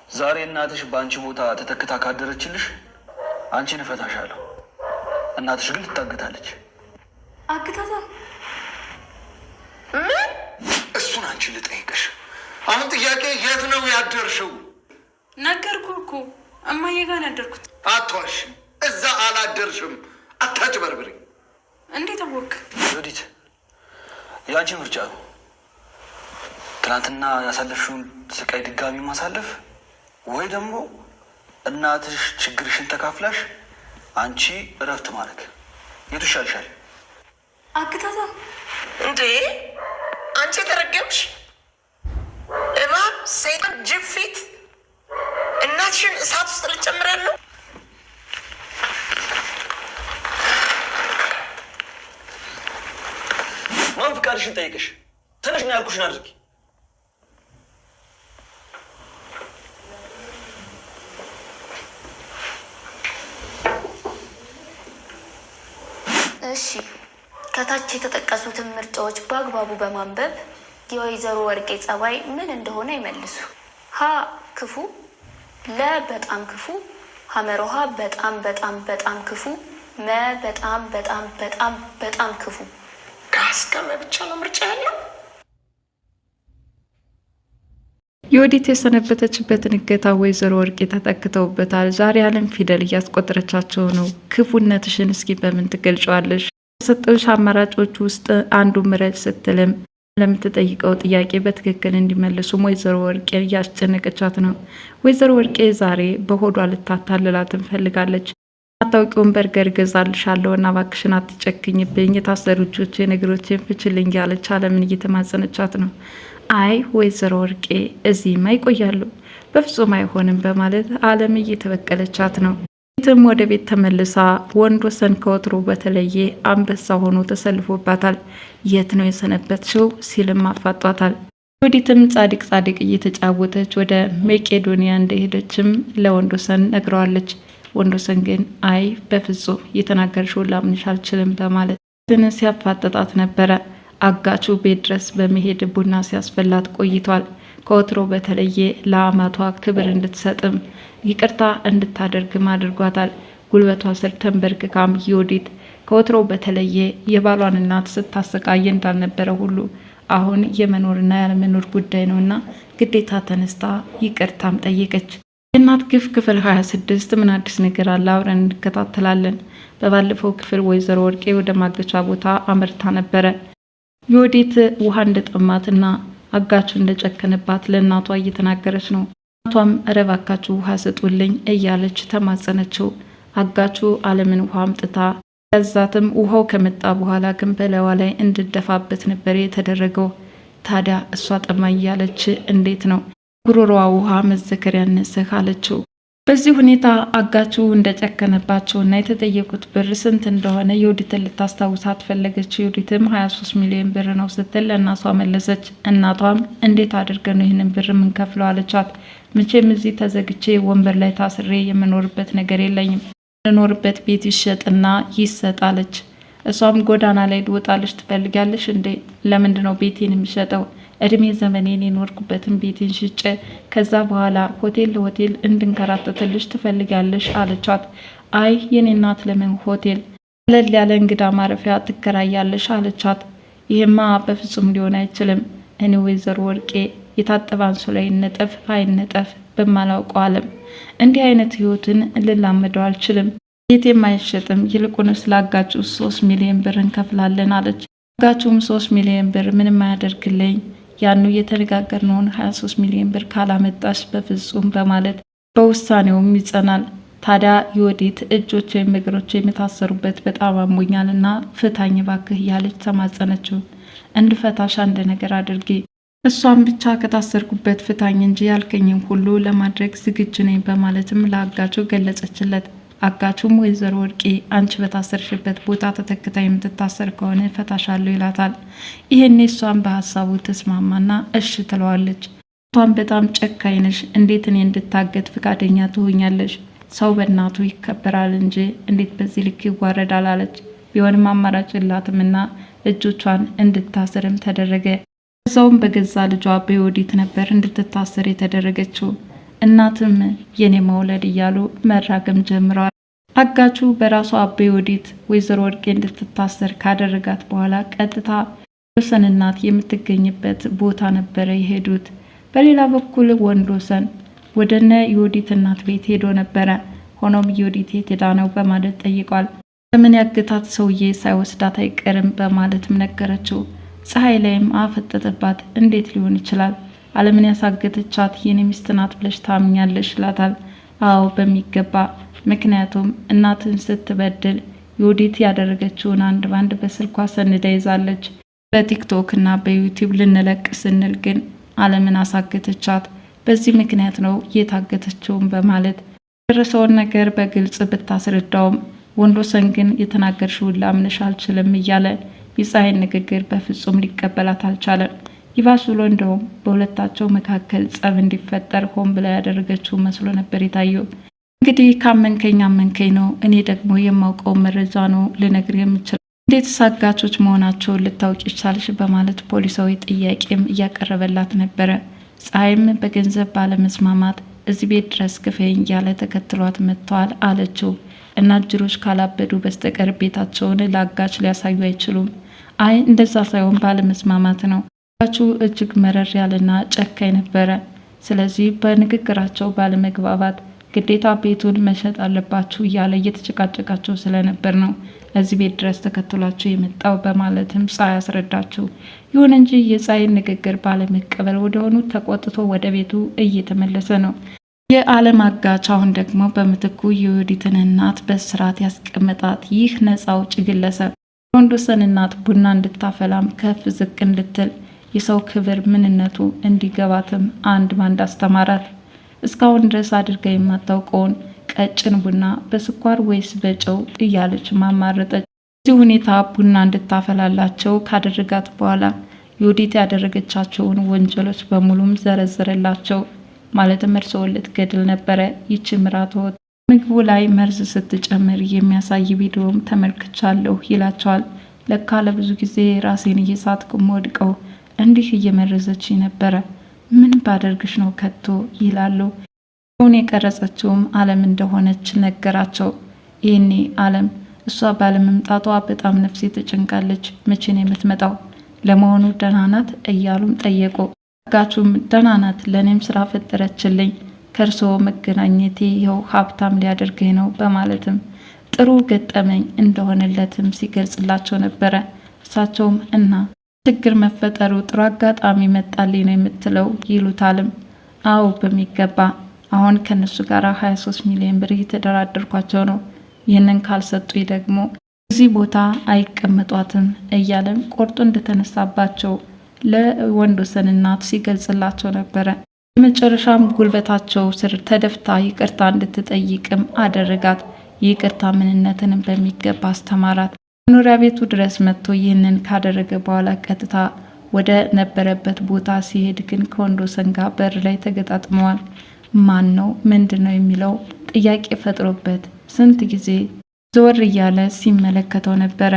ዛሬ እናትሽ በአንቺ ቦታ ተተክታ ካደረችልሽ አንቺን እፈታሻለሁ። እናትሽ ግን ትታገታለች። አግታታ? ምን? እሱን አንቺ ልጠይቅሽ። አሁን ጥያቄ የት ነው ያደርሽው? ነገርኩህ እኮ እማዬ ጋር ያደርኩት። አትዋሽ። እዛ አላደርሽም። አታጭበርብሪ። እንዴት አወቅ? ዮዲት የአንቺ ምርጫ ነው። ትናንትና ያሳለፍሽውን ስቃይ ድጋሚ ማሳለፍ ወይ ደግሞ እናትሽ ችግርሽን ተካፍላሽ አንቺ እረፍት ማድረግ የቱ ይሻልሻል? አግታታ? እንዴ አንቺ ተረገምሽ! እባብ፣ ሰይጣን፣ ጅብ ፊት እናትሽን እሳት ውስጥ ልጨምራለሁ። ማን ፍቃድሽን ጠይቅሽ? ትንሽ ነው ያልኩሽን አድርጊ። እሺ ከታች የተጠቀሱትን ምርጫዎች በአግባቡ በማንበብ የወይዘሮ ወርቄ ጸባይ ምን እንደሆነ ይመልሱ። ሀ ክፉ፣ ለ በጣም ክፉ፣ ሐመሮሃ በጣም በጣም በጣም ክፉ፣ መ በጣም በጣም በጣም በጣም ክፉ። ከአስከመ ብቻ ነው ምርጫ ያለው። ዮዲት የሰነበተችበትን እገታ ወይዘሮ ወርቄ ተጠክተውበታል። ዛሬ ዓለም ፊደል እያስቆጠረቻቸው ነው። ክፉነትሽን እስኪ በምን ትገልጫዋለሽ? የሰጠውሽ አማራጮች ውስጥ አንዱ ምረጭ ስትልም ለምትጠይቀው ጥያቄ በትክክል እንዲመልሱም ወይዘሮ ወርቄ እያስጨነቀቻት ነው። ወይዘሮ ወርቄ ዛሬ በሆዷ ልታታልላት እንፈልጋለች። አታውቂውን በርገር ገዛልሻለሁ እና እባክሽን አትጨክኝብኝ፣ የታሰሩ እጆቼን እግሮቼን ፍችልኝ ያለች ዓለምን እየተማጸነቻት ነው። አይ ወይዘሮ ወርቄ እዚህማ ይቆያሉ፣ በፍጹም አይሆንም በማለት ዓለም እየተበቀለቻት ነው። ቤትም ወደ ቤት ተመልሳ ወንድወሰን ከወትሮ በተለየ አንበሳ ሆኖ ተሰልፎባታል። የት ነው የሰነበትሽው ሲልም አፋጧታል። ዮዲትም ጻድቅ ጻድቅ እየተጫወተች ወደ መቄዶንያ እንደሄደችም ለወንድወሰን ነግረዋለች። ወንድወሰን ግን አይ በፍጹም የተናገርሽውን ላምንሽ አልችልም በማለት ግን ሲያፋጠጣት ነበረ። አጋቹ ቤት ድረስ በመሄድ ቡና ሲያስፈላት ቆይቷል። ከወትሮ በተለየ ለአማቷ ክብር እንድትሰጥም ይቅርታ እንድታደርግም አድርጓታል። ጉልበቷ ስር ተንበርክካም ዮዲት ከወትሮ በተለየ የባሏን እናት ስታሰቃየ እንዳልነበረ ሁሉ አሁን የመኖርና ያለመኖር ጉዳይ ነውና ግዴታ ተነስታ ይቅርታም ጠየቀች። የእናት ግፍ ክፍል 26 ምን አዲስ ነገር አለ? አብረን እንከታተላለን። በባለፈው ክፍል ወይዘሮ ወርቄ ወደ ማገቻ ቦታ አመርታ ነበረ። ዮዲት ውሃ እንደጠማትና አጋቹ እንደጨከነባት ለእናቷ እየተናገረች ነው። እናቷም እባካችሁ ውሃ ስጡልኝ እያለች ተማጸነችው። አጋቹ ዓለምን ውሃ አምጥታ ከዛትም ውሃው ከመጣ በኋላ ግን በላይዋ ላይ እንድደፋበት ነበር የተደረገው። ታዲያ እሷ ጠማ እያለች እንዴት ነው ጉሮሮዋ ውሃ መዘከር ያነሰህ አለችው። በዚህ ሁኔታ አጋቹ እንደጨከነባቸውና የተጠየቁት ብር ስንት እንደሆነ ዮዲትን ልታስታውሳት ፈለገች። ዮዲትም 23 ሚሊዮን ብር ነው ስትል ለእናቷ መለሰች። እናቷም እንዴት አድርገን ነው ይህንን ብር የምንከፍለው አለቻት። መቼም እዚህ ተዘግቼ ወንበር ላይ ታስሬ የምኖርበት ነገር የለኝም፣ የምኖርበት ቤት ይሸጥና ይሰጣለች። እሷም ጎዳና ላይ ልወጣልሽ ትፈልጋለሽ እንዴ? ለምንድን ነው ቤቴን የሚሸጠው? እድሜ ዘመኔን የኖርኩበትን ቤቴን ሽጬ ከዛ በኋላ ሆቴል ለሆቴል እንድንከራተትልሽ ትፈልጋለሽ አለቻት። አይ የኔ እናት ለምን ሆቴል ቀለል ያለ እንግዳ ማረፊያ ትከራያለሽ አለቻት። ይሄማ በፍጹም ሊሆን አይችልም። እኔ ወይዘሮ ወርቄ የታጠበ አንሶላ ይነጠፍ አይነጠፍ በማላውቀው ዓለም እንዲህ አይነት ህይወትን ልላመደው አልችልም። ቤቴም አይሸጥም። ይልቁንስ ላጋጩ 3 ሚሊዮን ብር እንከፍላለን አለች። አጋቹም 3 ሚሊዮን ብር ምንም አያደርግልኝ፣ ያኑ የተነጋገርነውን 23 ሚሊዮን ብር ካላመጣሽ በፍጹም በማለት በውሳኔውም ይጸናል። ታዲያ ዮዲት እጆች ወይም እግሮች የምታሰሩበት በጣም አሞኛልና ፍታኝ ባክህ እያለች ተማጸነችው። እንድፈታሽ አንድ ነገር አድርጊ፣ እሷም ብቻ ከታሰርኩበት ፍታኝ እንጂ ያልከኝን ሁሉ ለማድረግ ዝግጁ ነኝ በማለትም ለአጋቹ ገለጸችለት። አጋቹም ወይዘሮ ወርቄ አንቺ በታሰርሽበት ቦታ ተተክታ የምትታሰር ከሆነ ፈታሻለሁ ይላታል። ይሄኔ እሷም በሀሳቡ ተስማማና እሺ ትለዋለች። እሷም በጣም ጨካኝ ነሽ፣ እንዴት እኔ እንድታገት ፍቃደኛ ትሆኛለሽ? ሰው በእናቱ ይከበራል እንጂ እንዴት በዚህ ልክ ይዋረዳል አለች። ቢሆንም አማራጭ የላትምና እጆቿን እንድታሰርም ተደረገ። እዛውም በገዛ ልጇ በዮዲት ነበር እንድትታሰር የተደረገችው። እናትም የኔ መውለድ እያሉ መራገም ጀምረዋል። አጋቹ በራሷ በዮዲት ወይዘሮ ወርቄ እንድትታሰር ካደረጋት በኋላ ቀጥታ ወሰን እናት የምትገኝበት ቦታ ነበረ የሄዱት። በሌላ በኩል ወንዶሰን ወደነ ዮዲት እናት ቤት ሄዶ ነበረ። ሆኖም ዮዲት የት ሄዳ ነው በማለት ጠይቋል። ለምን ያገታት ሰውዬ ሳይወስዳት አይቀርም በማለትም ነገረችው። ፀሐይ ላይም አፈጠጠባት። እንዴት ሊሆን ይችላል? አለምን ያሳገተቻት የኔ ሚስት ናት ብለሽ ታምኛለሽ? ይላታል። አዎ በሚገባ ምክንያቱም እናትን ስትበድል ዮዲት ያደረገችውን አንድ ባንድ በስልኳ ሰንዳ ይዛለች። በቲክቶክ እና በዩቲዩብ ልንለቅ ስንል ግን አለምን አሳገተቻት። በዚህ ምክንያት ነው የታገተችውን በማለት የደረሰውን ነገር በግልጽ ብታስረዳውም ወንዶሰን ግን የተናገርሽውን ላምንሽ አልችልም እያለ የፀሐይን ንግግር በፍጹም ሊቀበላት አልቻለም። ይባስ ብሎ እንደውም በሁለታቸው መካከል ጸብ እንዲፈጠር ሆን ብላ ያደረገችው መስሎ ነበር የታየው። እንግዲህ ካመንከኝ አመንከኝ ነው፣ እኔ ደግሞ የማውቀው መረጃ ነው ልነግር የምችለው። እንዴት አጋቾች መሆናቸውን ልታውቂ ቻልሽ? በማለት ፖሊሳዊ ጥያቄም እያቀረበላት ነበረ። ፀሐይም በገንዘብ ባለመስማማት እዚህ ቤት ድረስ ክፈኝ እያለ ተከትሏት መጥተዋል አለችው። እና እጅሮች ካላበዱ በስተቀር ቤታቸውን ለአጋች ሊያሳዩ አይችሉም። አይ እንደዛ ሳይሆን ባለመስማማት ነው። አጋቹ እጅግ መረር ያለና ጨካኝ ነበረ። ስለዚህ በንግግራቸው ባለመግባባት ግዴታ ቤቱን መሸጥ አለባችሁ እያለ እየተጨቃጨቃቸው ስለነበር ነው እዚህ ቤት ድረስ ተከትሏቸው የመጣው በማለትም ፀሐይ አስረዳችው። ይሁን እንጂ የፀሐይን ንግግር ባለመቀበል ወደሆኑ ተቆጥቶ ወደ ቤቱ እየተመለሰ ነው። የአለም አጋች አሁን ደግሞ በምትኩ የዮዲትን እናት በስርዓት ያስቀመጣት ይህ ነፃ አውጪ ግለሰብ ወንዶሰን እናት ቡና እንድታፈላም ከፍ ዝቅ እንድትል የሰው ክብር ምንነቱ እንዲገባትም አንድ ባንድ አስተማራት። እስካሁን ድረስ አድርጋ የማታውቀውን ቀጭን ቡና በስኳር ወይስ በጨው እያለች ማማረጠች። እዚህ ሁኔታ ቡና እንድታፈላላቸው ካደረጋት በኋላ ዮዲት ያደረገቻቸውን ወንጀሎች በሙሉም ዘረዘረላቸው። ማለትም እርስዎን ልትገድል ነበረ ይቺ ምራትዎት፣ ምግቡ ላይ መርዝ ስትጨምር የሚያሳይ ቪዲዮም ተመልክቻለሁ ይላቸዋል። ለካ ለብዙ ጊዜ ራሴን እየሳትኩ ወድቀው እንዲህ እየመረዘች ነበረ፣ ምን ባደርግሽ ነው ከቶ ይላሉ። ሁን የቀረጸችውም አለም እንደሆነች ነገራቸው። ይህኔ አለም እሷ ባለመምጣቷ በጣም ነፍሴ ተጨንቃለች፣ መቼ ነው የምትመጣው? ለመሆኑ ደህና ናት እያሉም ጠየቁ። አጋቹም ደህና ናት፣ ለእኔም ስራ ፈጠረችልኝ፣ ከእርስዎ መገናኘቴ ይኸው ሀብታም ሊያደርገኝ ነው በማለትም ጥሩ ገጠመኝ እንደሆነለትም ሲገልጽላቸው ነበረ። እሳቸውም እና ችግር መፈጠሩ ጥሩ አጋጣሚ መጣልኝ ነው የምትለው ይሉታልም። አዎ በሚገባ አሁን ከነሱ ጋር 23 ሚሊዮን ብር እየተደራደርኳቸው ነው፣ ይህንን ካልሰጡኝ ደግሞ እዚህ ቦታ አይቀመጧትም እያለም ቆርጦ እንደተነሳባቸው ለወንዶሰን እናት ሲገልጽላቸው ነበረ። በመጨረሻም ጉልበታቸው ስር ተደፍታ ይቅርታ እንድትጠይቅም አደረጋት። ይቅርታ ምንነትንም በሚገባ አስተማራት። መኖሪያ ቤቱ ድረስ መጥቶ ይህንን ካደረገ በኋላ ቀጥታ ወደ ነበረበት ቦታ ሲሄድ ግን ከወንዶሰን ጋር በር ላይ ተገጣጥመዋል። ማን ነው ምንድን ነው የሚለው ጥያቄ ፈጥሮበት ስንት ጊዜ ዞር እያለ ሲመለከተው ነበረ።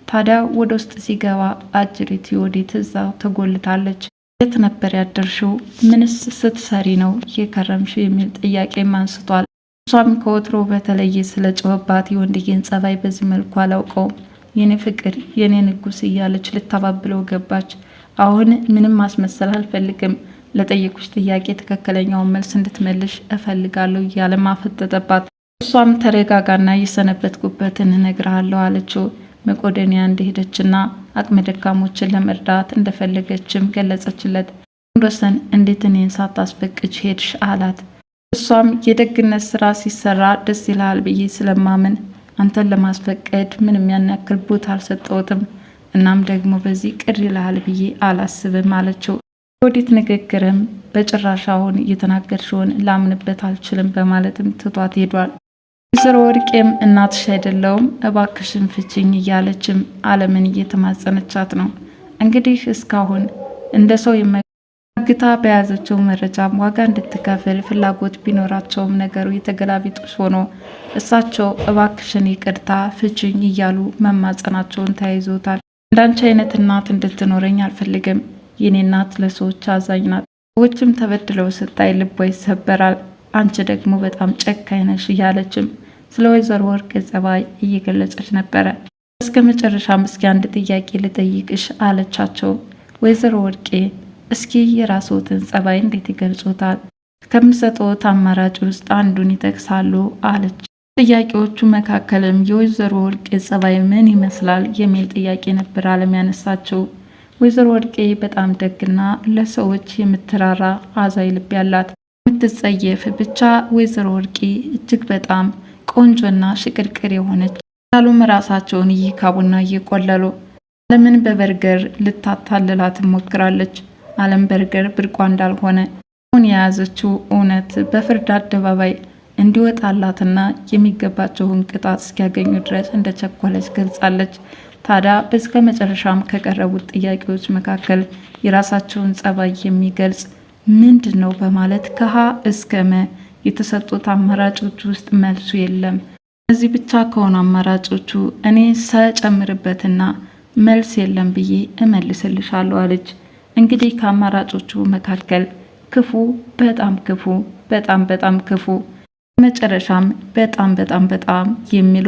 ታዲያ ወደ ውስጥ ሲገባ አጅሪት ዮዲት እዛው ተጎልታለች። የት ነበር ያደርሽው? ምንስ ስትሰሪ ነው የከረምሽው? የሚል ጥያቄም አንስቷል። እሷም ከወትሮ በተለየ ስለ ጨወባት የወንድዬን ጸባይ በዚህ መልኩ አላውቀውም፣ የኔ ፍቅር የኔ ንጉስ እያለች ልታባብለው ገባች። አሁን ምንም ማስመሰል አልፈልግም፣ ለጠየቁሽ ጥያቄ ትክክለኛውን መልስ እንድትመልሽ እፈልጋለሁ እያለ ማፈጠጠባት። እሷም ተረጋጋና የሰነበትኩበትን እነግርሃለሁ አለችው። መቄዶንያ እንደሄደችና አቅመ ደካሞችን ለመርዳት እንደፈለገችም ገለጸችለት። ወንዶሰን እንዴት እኔን ሳታስፈቅጅ ሄድሽ አላት። እሷም የደግነት ስራ ሲሰራ ደስ ይላል ብዬ ስለማምን አንተን ለማስፈቀድ ምንም ያን ያክል ቦታ አልሰጠውትም፣ እናም ደግሞ በዚህ ቅር ይልሃል ብዬ አላስብም አለችው። ዮዲት ንግግርም በጭራሽ አሁን እየተናገርሽውን ላምንበት አልችልም በማለትም ትቷት ሄዷል። ወይዘሮ ወርቄም እናትሽ አይደለውም እባክሽን ፍቺኝ እያለችም አለምን እየተማጸነቻት ነው። እንግዲህ እስካሁን እንደ ሰው ግታ በያዘችው መረጃም ዋጋ እንድትከፍል ፍላጎት ቢኖራቸውም ነገሩ የተገላቢጦሽ ሆኖ እሳቸው እባክሽን ይቅርታ ፍቺኝ እያሉ መማጸናቸውን ተያይዞታል። እንዳንቺ አይነት እናት እንድትኖረኝ አልፈልግም። የኔ እናት ለሰዎች አዛኝ ናት። ሰዎችም ተበድለው ስታይ ልቧ ይሰበራል። አንቺ ደግሞ በጣም ጨካኝ ነሽ እያለችም ስለ ወይዘሮ ወርቄ ጸባይ እየገለጸች ነበረ። እስከ መጨረሻም እስኪ አንድ ጥያቄ ልጠይቅሽ አለቻቸው። ወይዘሮ ወርቄ እስኪ የራስዎትን ጸባይ እንዴት ይገልጹታል? ከምሰጠዎት አማራጭ ውስጥ አንዱን ይጠቅሳሉ አለች። ጥያቄዎቹ መካከልም የወይዘሮ ወርቄ ጸባይ ምን ይመስላል የሚል ጥያቄ ነበር አለም ያነሳችው። ወይዘሮ ወርቄ በጣም ደግና ለሰዎች የምትራራ አዛኝ ልብ ያላት የምትጸየፍ ብቻ ወይዘሮ ወርቄ እጅግ በጣም ቆንጆና ሽቅርቅር የሆነች ያሉም ራሳቸውን እየካቡና እየቆለሉ አለምን በበርገር ልታታልላት ሞክራለች። አለም በርገር ብርቋ እንዳልሆነ አሁን የያዘችው እውነት በፍርድ አደባባይ እንዲወጣላትና የሚገባቸውን ቅጣት እስኪያገኙ ድረስ እንደቸኮለች ገልጻለች። ታዲያ በስከ መጨረሻም ከቀረቡት ጥያቄዎች መካከል የራሳቸውን ጸባይ የሚገልጽ ምንድን ነው በማለት ከሀ እስከ መ የተሰጡት አማራጮች ውስጥ መልሱ የለም። እዚህ ብቻ ከሆኑ አማራጮቹ እኔ ሰጨምርበትና መልስ የለም ብዬ እመልስልሻለሁ አለች። እንግዲህ ከአማራጮቹ መካከል ክፉ፣ በጣም ክፉ፣ በጣም በጣም ክፉ፣ መጨረሻም በጣም በጣም በጣም የሚሉ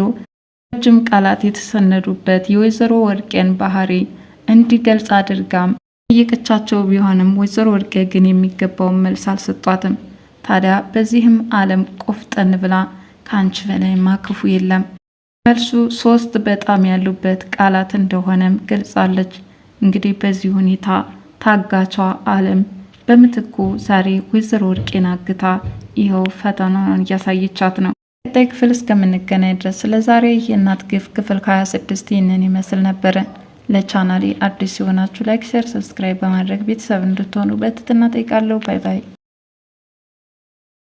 ረጅም ቃላት የተሰነዱበት የወይዘሮ ወርቄን ባህሪ እንዲገልጽ አድርጋም ጠየቀቻቸው። ቢሆንም ወይዘሮ ወርቄ ግን የሚገባውን መልስ አልሰጧትም። ታዲያ በዚህም ዓለም ቆፍጠን ብላ ከአንቺ በላይማ ክፉ የለም መልሱ 3 በጣም ያሉበት ቃላት እንደሆነም ገልጻለች። እንግዲህ በዚህ ሁኔታ ታጋቿ ዓለም በምትኩ ዛሬ ወይዘሮ ወርቄን አግታ ይኸው ፈተናውን እያሳየቻት ነው። ቀጣይ ክፍል እስከምንገናኝ ድረስ ለዛሬ የእናት ግፍ ክፍል 26 ይህንን ይመስል ነበረ። ለቻናሌ አዲስ የሆናችሁ ላይክ፣ ሼር፣ ሰብስክራይብ በማድረግ ቤተሰብ እንድትሆኑ በትህትና ጠይቃለሁ። ባይ ባይ።